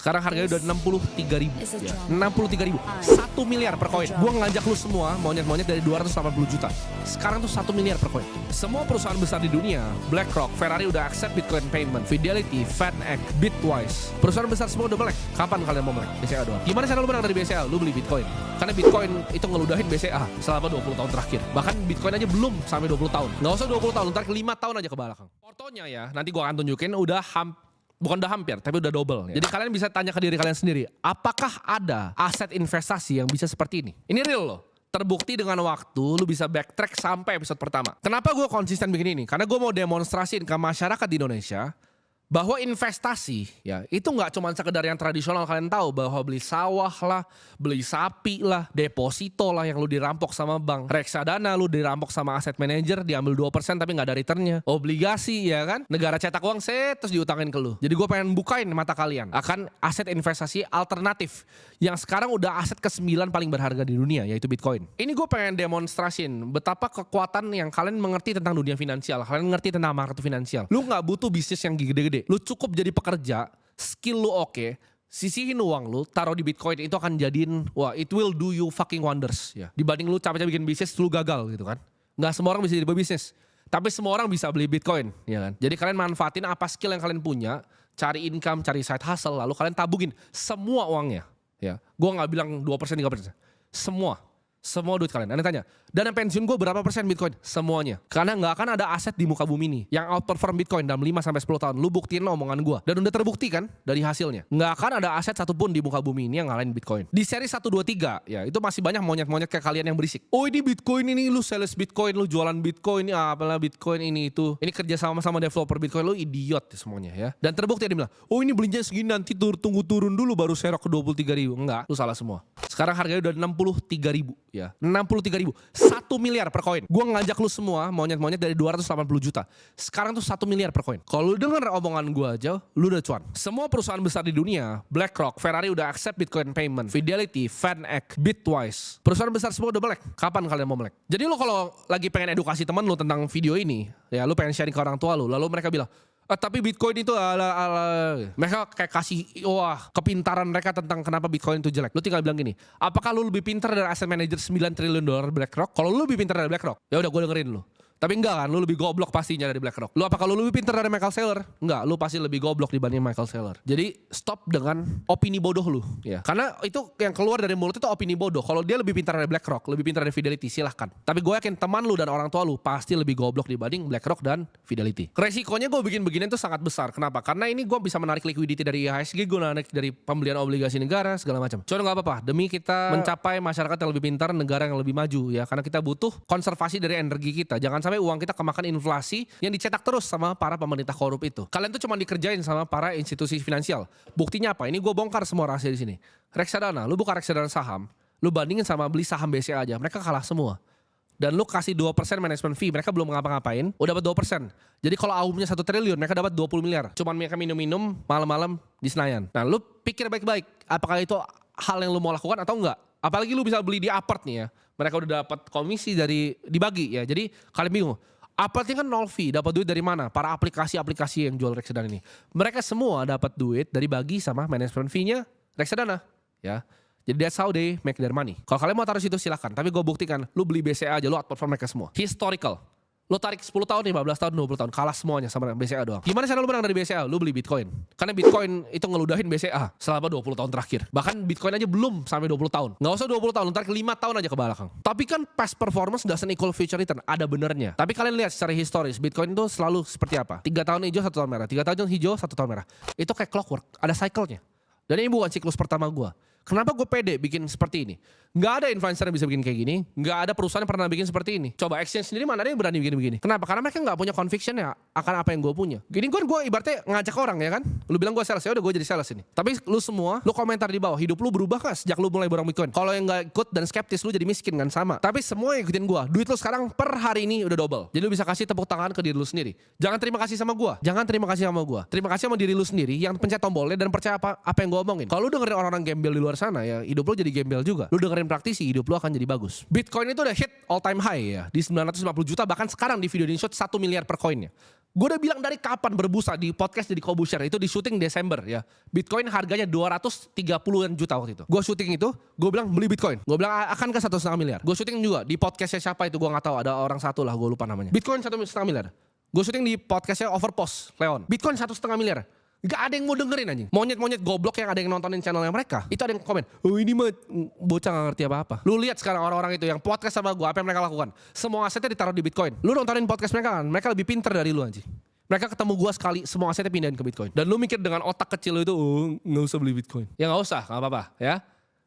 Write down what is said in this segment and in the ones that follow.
Sekarang harganya udah 63.000 ya. 63.000. 1 miliar per koin. Gua ngajak lu semua monyet-monyet dari 280 juta. Sekarang tuh 1 miliar per koin. Semua perusahaan besar di dunia, BlackRock, Ferrari udah accept Bitcoin payment, Fidelity, FedEx, Bitwise. Perusahaan besar semua udah melek. Kapan kalian mau melek? BCA doang. Gimana cara lu menang dari BCA? Lu beli Bitcoin. Karena Bitcoin itu ngeludahin BCA selama 20 tahun terakhir. Bahkan Bitcoin aja belum sampai 20 tahun. Nggak usah 20 tahun, ntar 5 tahun aja ke belakang. Fotonya ya, nanti gua akan tunjukin bukan udah hampir, tapi udah double. Ya. Jadi kalian bisa tanya ke diri kalian sendiri, apakah ada aset investasi yang bisa seperti ini? Ini real loh. Terbukti dengan waktu, lu bisa backtrack sampai episode pertama. Kenapa gue konsisten bikin ini? Karena gue mau demonstrasiin ke masyarakat di Indonesia bahwa investasi ya itu nggak cuma sekedar yang tradisional. Kalian tahu bahwa beli sawah lah, beli sapi lah, deposito lah yang lu dirampok sama bank, reksadana lu dirampok sama aset manager, diambil 2% tapi nggak ada returnnya, obligasi ya kan, negara cetak uang terus diutangin ke lu. Jadi gue pengen bukain mata kalian akan aset investasi alternatif yang sekarang udah aset ke-9 paling berharga di dunia, yaitu Bitcoin. Ini gue pengen demonstrasiin betapa kekuatan yang kalian mengerti tentang dunia finansial, kalian mengerti tentang market finansial. Lu nggak butuh bisnis yang gede-gede. Lu cukup jadi pekerja, skill lu oke, sisihin uang lu, taruh di Bitcoin, itu akan jadiin, wah, it will do you fucking wonders ya. Dibanding lu capek-capek bikin bisnis, lu gagal gitu kan. Nggak semua orang bisa jadi pebisnis, tapi semua orang bisa beli Bitcoin ya kan. Jadi kalian manfaatin apa skill yang kalian punya, cari income, cari side hustle, lalu kalian tabungin semua uangnya ya. Gua nggak bilang 2%, 3%, semua duit kalian. Anda tanya, dana pensiun gue berapa persen Bitcoin? Semuanya. Karena nggak akan ada aset di muka bumi ini yang outperform Bitcoin dalam 5-10 tahun. Lu buktiin omongan gue. Dan udah terbukti kan dari hasilnya. Nggak akan ada aset satupun di muka bumi ini yang ngalahin Bitcoin. Di seri 1, 2, 3 ya itu masih banyak monyet-monyet kayak kalian yang berisik. Oh ini Bitcoin ini, lu sales Bitcoin, lu jualan Bitcoin, ini apalah Bitcoin ini itu. Ini kerja sama developer Bitcoin, lu idiot semuanya ya. Dan terbukti dia bilang, oh ini belinya segini nanti tunggu turun dulu baru serok ke 23.000. Enggak, lu salah semua. Sekarang harganya udah 63.000 ya. 63.000. 1 miliar per koin. Gua ngajak lu semua monyet-monyet dari 280 juta. Sekarang tuh 1 miliar per koin. Kalau lu denger omongan gua aja, lu udah cuan. Semua perusahaan besar di dunia, BlackRock, Ferrari udah accept Bitcoin payment, Fidelity, FedEx, Bitwise. Perusahaan besar semua udah melek. Kapan kalian mau melek? Jadi lu kalau lagi pengen edukasi teman lu tentang video ini, ya lu pengen sharing ke orang tua lu, lalu mereka bilang, tapi Bitcoin itu mereka kayak kasih kepintaran mereka tentang kenapa Bitcoin itu jelek. Lu tinggal bilang gini, apakah lu lebih pintar dari asset manager $9 triliun BlackRock? Kalau lu lebih pintar dari BlackRock, ya udah gue dengerin lu. Tapi enggak kan, lu lebih goblok pastinya dari BlackRock. Lu apakah lu lebih pintar dari Michael Saylor? Enggak, lu pasti lebih goblok dibanding Michael Saylor. Jadi stop dengan opini bodoh lu ya. Karena itu yang keluar dari mulut itu opini bodoh. Kalau dia lebih pintar dari BlackRock, lebih pintar dari Fidelity, silahkan. Tapi gue yakin teman lu dan orang tua lu pasti lebih goblok dibanding BlackRock dan Fidelity. Resikonya gue bikin beginian tuh sangat besar. Kenapa? Karena ini gue bisa menarik liquidity dari IHSG, gue menarik dari pembelian obligasi negara segala macam. Cuma nggak apa-apa, demi kita mencapai masyarakat yang lebih pintar, negara yang lebih maju ya. Karena kita butuh konservasi dari energi kita. Jangan sampai uang kita kemakan inflasi yang dicetak terus sama para pemerintah korup itu. Kalian tuh cuma dikerjain sama para institusi finansial. Buktinya apa? Ini gue bongkar semua rahasia di sini. Reksadana, lu buka reksadana saham, lu bandingin sama beli saham BCA aja, mereka kalah semua. Dan lu kasih 2% management fee, mereka belum ngapa-ngapain, udah dapat 2%. Jadi kalau AUM-nya 1 triliun, mereka dapat 20 miliar. Cuman mereka minum-minum malam-malam di Senayan. Nah, lu pikir baik-baik, apakah itu hal yang lu mau lakukan atau enggak? Apalagi lu bisa beli di apart nih ya. Mereka udah dapat komisi dari dibagi ya. Jadi kalian bingung. Apartnya kan 0 fee, dapat duit dari mana? Para aplikasi-aplikasi yang jual reksadana ini. Mereka semua dapat duit dari bagi sama management fee-nya reksadana, ya. Jadi that's how they make their money. Kalau kalian mau taruh situ silahkan, tapi gue buktikan, lu beli BCA aja, lu outperform mereka semua. Historical. Lu tarik 10 tahun, 15 tahun, 20 tahun, kalah semuanya sama BCA doang. Gimana cara lu menang dari BCA? Lu beli Bitcoin. Karena Bitcoin itu ngeludahin BCA selama 20 tahun terakhir. Bahkan Bitcoin aja belum sampai 20 tahun. Nggak usah 20 tahun, ntar 5 tahun aja ke belakang. Tapi kan past performance doesn't equal future return. Ada benernya. Tapi kalian lihat secara historis, Bitcoin itu selalu seperti apa? 3 tahun hijau, 1 tahun merah. 3 tahun hijau, 1 tahun merah. Itu kayak clockwork, ada cycle-nya. Dan ini bukan siklus pertama gue. Kenapa gue pede bikin seperti ini? Nggak ada influencer yang bisa bikin kayak gini. Nggak ada perusahaan yang pernah bikin seperti ini. Coba Exchange sendiri mana ada yang berani bikin begini? Kenapa? Karena mereka nggak punya conviction ya akan apa yang gue punya. Gini gue ibaratnya ngajak orang ya kan. Lu bilang gue sales, ya udah gue jadi sales ini. Tapi lu semua, lu komentar di bawah. Hidup lu berubah kan sejak lu mulai borong Bitcoin? Kalau yang nggak ikut dan skeptis, lu jadi miskin kan sama. Tapi semua yang ikutin gue. Duit lu sekarang per hari ini udah double. Jadi lu bisa kasih tepuk tangan ke diri lu sendiri. Jangan terima kasih sama gue. Jangan terima kasih sama gue. Terima kasih sama diri lu sendiri yang pencet tombolnya dan percaya apa yang gue omongin. Kalau lu dengerin orang-orang gembel di luar sana ya hidup lo jadi gembel juga. Lo dengerin praktisi, hidup lo akan jadi bagus. Bitcoin itu udah hit all time high ya di 950 juta, bahkan sekarang di video ini shot 1 miliar per koinnya. Gue udah bilang dari kapan berbusa di podcast jadi Kobushare itu di syuting Desember ya. Bitcoin harganya 230-an juta waktu itu. Gue syuting itu, gue bilang beli Bitcoin. Gue bilang akan ke 1,5 miliar. Gue syuting juga di podcastnya siapa itu gue nggak tahu, ada orang satu lah gue lupa namanya. Bitcoin 1,5 miliar. Gue syuting di podcastnya Overpost Leon. Bitcoin 1,5 miliar. Gak ada yang mau dengerin anjing. Monyet-monyet goblok yang ada yang nontonin channelnya mereka. Itu ada yang komen, oh ini mah bocah gak ngerti apa-apa. Lu lihat sekarang orang-orang itu yang podcast sama gue, apa yang mereka lakukan. Semua asetnya ditaruh di Bitcoin. Lu nontonin podcast mereka kan, mereka lebih pinter dari lu anjing. Mereka ketemu gue sekali, semua asetnya pindahin ke Bitcoin. Dan lu mikir dengan otak kecil lu itu, oh gak usah beli Bitcoin. Ya gak usah, gak apa-apa ya.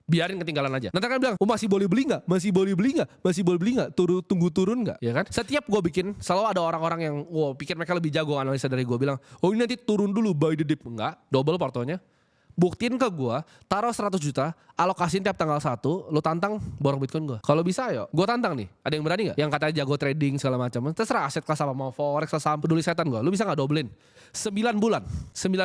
Biarin ketinggalan aja. Nanti kan bilang, oh masih boleh beli gak? Masih boleh beli gak? Masih boleh beli gak? Tunggu turun gak? Ya kan? Setiap gue bikin, selalu ada orang-orang yang pikir mereka lebih jago analisa dari gue. Bilang, oh ini nanti turun dulu buy the dip. Enggak, double portonya. Buktiin ke gue, taruh 100 juta, alokasiin tiap tanggal 1, lu tantang borong Bitcoin gue. Kalau bisa ayo, gue tantang nih. Ada yang berani gak? Yang katanya jago trading segala macam. Terserah aset kelas apa, mau forex, saham, peduli setan gue. Lu bisa gak dobelin? 9 bulan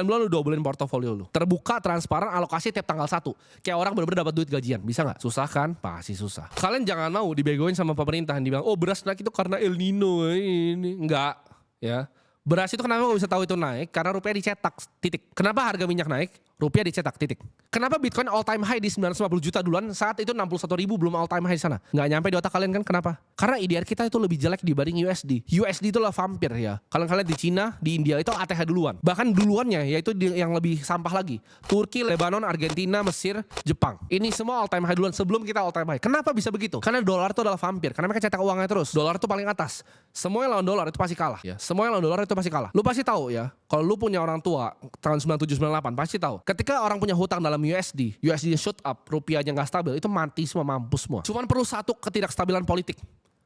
lu dobelin portofolio lu. Terbuka, transparan, alokasi tiap tanggal 1. Kayak orang bener-bener dapat duit gajian. Bisa gak? Susah kan? Pasti susah. Kalian jangan mau dibegoin sama pemerintahan. Dibilang, oh beras naik itu karena El Nino. Ini. Enggak. Ya. Beras itu kenapa gue bisa tahu itu naik? Karena rupiah dicetak, titik. Kenapa harga minyak naik? Rupiah dicetak, titik. Kenapa Bitcoin all time high di 950 juta duluan, saat itu 61 ribu belum all time high di sana? Nggak nyampe di otak kalian kan, kenapa? Karena IDR kita itu lebih jelek dibanding USD. USD itu lah vampir ya. Kalian di Cina, di India itu ATH duluan. Bahkan duluannya yaitu yang lebih sampah lagi. Turki, Lebanon, Argentina, Mesir, Jepang. Ini semua all time high duluan sebelum kita all time high. Kenapa bisa begitu? Karena dolar itu adalah vampir. Karena mereka cetak uangnya terus. Dolar itu paling atas. Semua yang lawan dolar itu pasti kalah ya. Semua yang lawan dolar itu pasti kalah. Lu pasti tahu ya, kalau lu punya orang tua tahun 97 98 pasti tahu. Ketika orang punya hutang dalam USD shoot up, rupiahnya nggak stabil, itu mati semua, mampus semua. Cuman perlu satu ketidakstabilan politik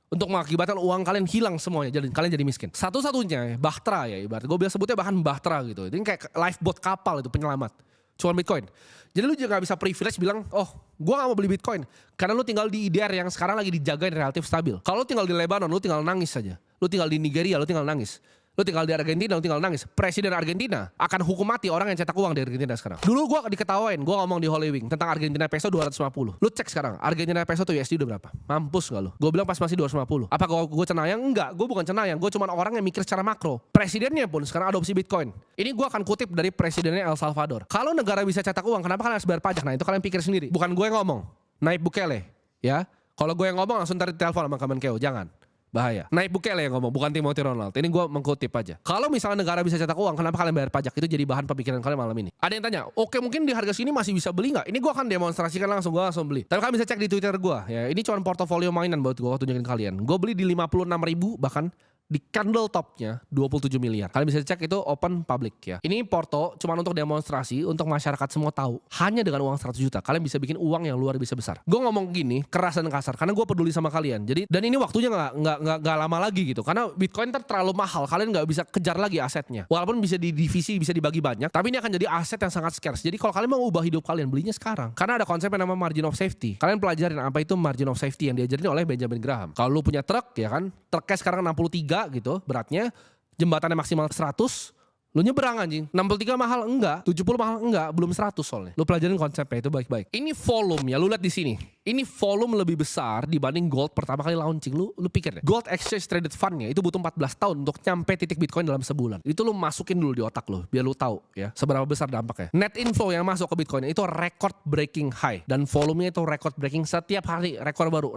untuk mengakibatkan uang kalian hilang semuanya, jadi kalian jadi miskin. Satu-satunya Bahtera ya, ibarat gue bilang sebutnya bahkan Bahtera gitu. Ini kayak lifeboat kapal itu penyelamat. Cuman Bitcoin. Jadi lu juga gak bisa privilege bilang, oh gue gak mau beli Bitcoin. Karena lu tinggal di IDR yang sekarang lagi dijagain relatif stabil. Kalau lu tinggal di Lebanon, lu tinggal nangis saja. Lu tinggal di Nigeria, lu tinggal nangis. Lu tinggal di Argentina, lu tinggal nangis. Presiden Argentina akan hukum mati orang yang cetak uang di Argentina sekarang. Dulu gue diketawain, gue ngomong di Holy Wing tentang Argentina peso 250. Lu cek sekarang, Argentina peso tuh USD udah berapa? Mampus gak lu? Gue bilang pas masih 250. Apa gue cenayang? Enggak, gue bukan cenayang. Gue cuma orang yang mikir secara makro. Presidennya pun sekarang adopsi Bitcoin. Ini gue akan kutip dari presidennya El Salvador. Kalau negara bisa cetak uang, kenapa kalian harus bayar pajak? Nah itu kalian pikir sendiri. Bukan gue yang ngomong. Nayib Bukele. Ya. Kalau gue yang ngomong langsung tarik telepon sama Kemenkeu. Jangan. Bahaya. Nayib Bukele yang ngomong, bukan Timothy Ronald. Ini gue mengkutip aja. Kalau misalnya negara bisa cetak uang, kenapa kalian bayar pajak? Itu jadi bahan pemikiran kalian malam ini. Ada yang tanya, oke mungkin di harga sini masih bisa beli nggak? Ini gue akan demonstrasikan langsung, gue langsung beli. Tapi kalian bisa cek di Twitter gue. Ya, ini cuma portofolio mainan buat gue tunjukin kalian. Gue beli di 56 ribu bahkan. Di candle topnya 27 miliar. Kalian bisa cek itu open public ya. Ini Porto cuma untuk demonstrasi, untuk masyarakat semua tahu. Hanya dengan uang 100 juta kalian bisa bikin uang yang luar biasa besar. Gue ngomong gini keras dan kasar karena gue peduli sama kalian. Jadi dan ini waktunya nggak lama lagi gitu. Karena Bitcoin terlalu mahal. Kalian nggak bisa kejar lagi asetnya. Walaupun bisa di divisi, bisa dibagi banyak. Tapi ini akan jadi aset yang sangat scarce. Jadi kalau kalian mau ubah hidup kalian, belinya sekarang. Karena ada konsep yang namanya margin of safety. Kalian pelajarin apa itu margin of safety yang diajarin oleh Benjamin Graham. Kalau lu punya truk ya kan, truknya sekarang 63 gitu beratnya, jembatannya maksimal 100, lu nyebrang anjing. 63 mahal enggak, 70 mahal enggak, belum 100 soalnya. Lu pelajarin konsepnya itu baik-baik. Ini volume ya, lu lihat di sini. Ini volume lebih besar dibanding gold pertama kali launching. Lu pikir deh. Gold Exchange Traded Fund-nya itu butuh 14 tahun untuk nyampe titik Bitcoin dalam sebulan. Itu lu masukin dulu di otak lu, biar lu tahu ya seberapa besar dampaknya. Net inflow yang masuk ke Bitcoin itu record breaking high dan volumenya itu record breaking setiap hari, rekor baru.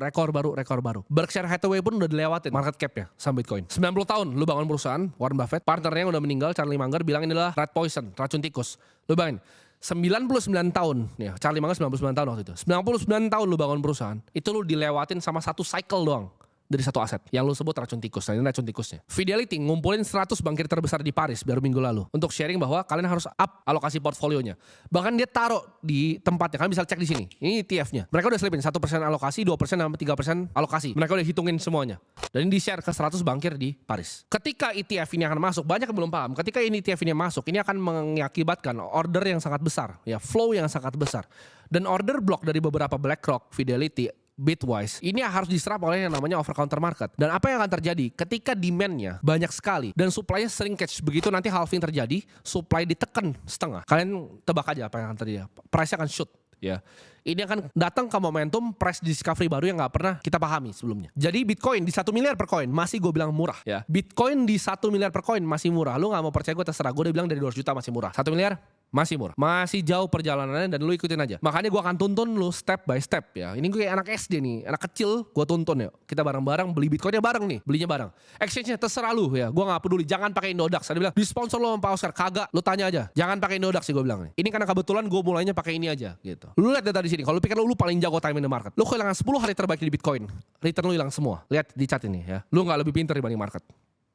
Berkshire Hathaway pun udah dilewatin market cap-nya sama Bitcoin. 90 tahun lu bangun perusahaan, Warren Buffett, partnernya yang udah meninggal, Charlie Munger bilang ini adalah rat poison, racun tikus. Lu bayangin 99 tahun ya, Charlie Munger 99 tahun waktu itu. 99 tahun lu bangun perusahaan, itu lu dilewatin sama satu cycle doang dari satu aset yang lu sebut racun tikus. Nah, ini racun tikusnya. Fidelity ngumpulin 100 bankir terbesar di Paris baru minggu lalu untuk sharing bahwa kalian harus up alokasi portfolionya. Bahkan dia taruh di tempatnya, kalian bisa cek di sini. Ini ETF-nya. Mereka udah selipin 1% alokasi, 2% sama 3% alokasi. Mereka udah hitungin semuanya. Dan ini di-share ke 100 bankir di Paris. Ketika ETF ini akan masuk, banyak yang belum paham. Ketika ini ETF ini masuk, ini akan mengakibatkan order yang sangat besar, ya, flow yang sangat besar. Dan order block dari beberapa BlackRock, Fidelity, Bitwise ini harus diserap oleh yang namanya over counter market. Dan apa yang akan terjadi ketika demand-nya banyak sekali dan supply-nya shrinkage, begitu nanti halving terjadi, supply ditekan setengah. Kalian tebak aja apa yang akan terjadi. Price-nya akan shoot ya. Ini akan datang ke momentum price discovery baru yang nggak pernah kita pahami sebelumnya. Jadi Bitcoin di 1 miliar per koin masih gue bilang murah ya. Bitcoin di 1 miliar per koin masih murah. Lu nggak mau percaya gue terserah. Gue udah bilang dari 200 juta masih murah. 1 miliar masih murah. Masih jauh perjalanannya dan lu ikutin aja. Makanya gue akan tuntun lu step by step ya. Ini gue kayak anak SD nih, anak kecil gue tuntun ya. Kita bareng-bareng beli Bitcoinnya bareng nih, belinya bareng. Exchange-nya terserah lu ya. Gue gak peduli, jangan pakai Indodax. Ada bilang disponsor lu sama Pak Oscar, kagak. Lu tanya aja. Jangan pakai Indodax sih gue bilang nih. Ini karena kebetulan gue mulainya pakai ini aja gitu. Lu lihat data di sini. Kalau lu pikir lu paling jago time in the market, lu kehilangan 10 hari terbaik di Bitcoin. Return lu hilang semua. Lihat di chart ini ya. Lu gak lebih pintar dibanding market.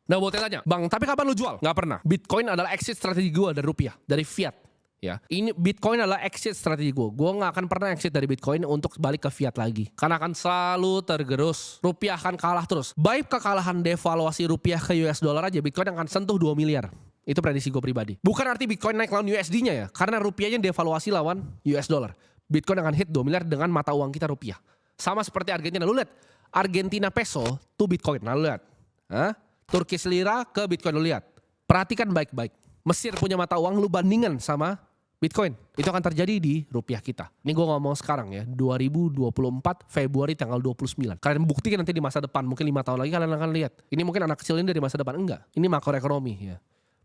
Nah buat tanya, bang tapi kapan lu jual? Gak pernah. Bitcoin adalah exit strategi gue dari rupiah, dari fiat. Ya, ini Bitcoin adalah exit strategi gue. Gue nggak akan pernah exit dari Bitcoin untuk balik ke fiat lagi, karena akan selalu tergerus. Rupiah akan kalah terus. Baik kekalahan devaluasi rupiah ke US dollar aja, Bitcoin akan sentuh 2 miliar. Itu prediksi gue pribadi. Bukan arti Bitcoin naik lawan USD-nya ya, karena rupiahnya devaluasi lawan US dollar. Bitcoin akan hit 2 miliar dengan mata uang kita rupiah. Sama seperti Argentina. Lu lihat, Argentina peso tuh Bitcoin. Nah lu lihat, Turkish lira ke Bitcoin lu lihat. Perhatikan baik-baik. Mesir punya mata uang lu bandingan sama Bitcoin, itu akan terjadi di rupiah kita. Ini gue ngomong sekarang ya, 2024 Februari tanggal 29. Kalian buktikan nanti di masa depan, mungkin 5 tahun lagi kalian akan lihat. Ini mungkin anak kecil ini dari masa depan, enggak. Ini makroekonomi ya.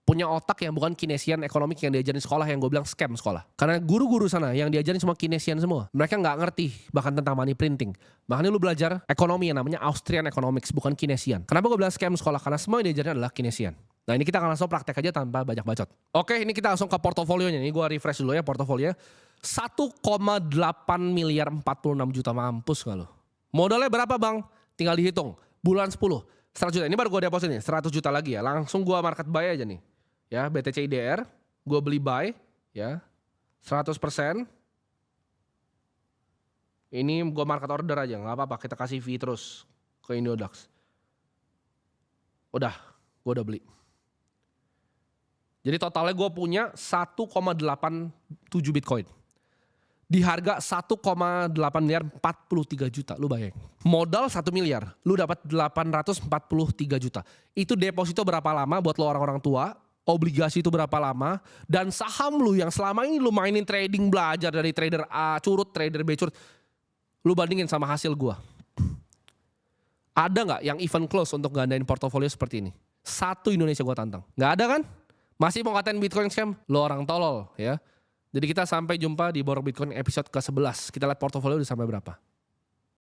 Punya otak yang bukan kinesian ekonomik yang diajarin sekolah, yang gue bilang scam sekolah. Karena guru-guru sana yang diajarin semua kinesian semua. Mereka nggak ngerti bahkan tentang money printing. Makanya lu belajar ekonomi yang namanya Austrian Economics, bukan kinesian. Kenapa gue bilang scam sekolah? Karena semua yang diajarin adalah kinesian. Nah ini kita akan langsung praktek aja tanpa banyak bacot. Oke, ini kita langsung ke portofolionya. Ini gue refresh dulu ya portofolionya. 1,8 miliar 46 juta, mampus gak lo? Modalnya berapa bang? Tinggal dihitung. Bulan 10, 100 juta. Ini baru gue deposit nih, 100 juta lagi ya. Langsung gue market buy aja nih. Ya, BTC IDR. Gue beli buy. Ya, 100%. Ini gue market order aja, gak apa-apa. Kita kasih fee terus ke Indodax. Udah, gue udah beli. Jadi totalnya gue punya 1,87 Bitcoin. Di harga 1,8 miliar 43 juta. Lu bayangin. Modal 1 miliar. Lu dapat 843 juta. Itu deposito berapa lama buat lo orang-orang tua. Obligasi itu berapa lama. Dan saham lu yang selama ini lu mainin trading, belajar dari trader A curut, trader B curut. Lu bandingin sama hasil gue. Ada gak yang event close untuk gandain portofolio seperti ini? Satu Indonesia gue tantang. Gak ada kan? Masih mau ngatain Bitcoin scam? Lo orang tolol ya. Jadi kita sampai jumpa di Borok Bitcoin episode ke-11. Kita lihat portofolio udah sampai berapa.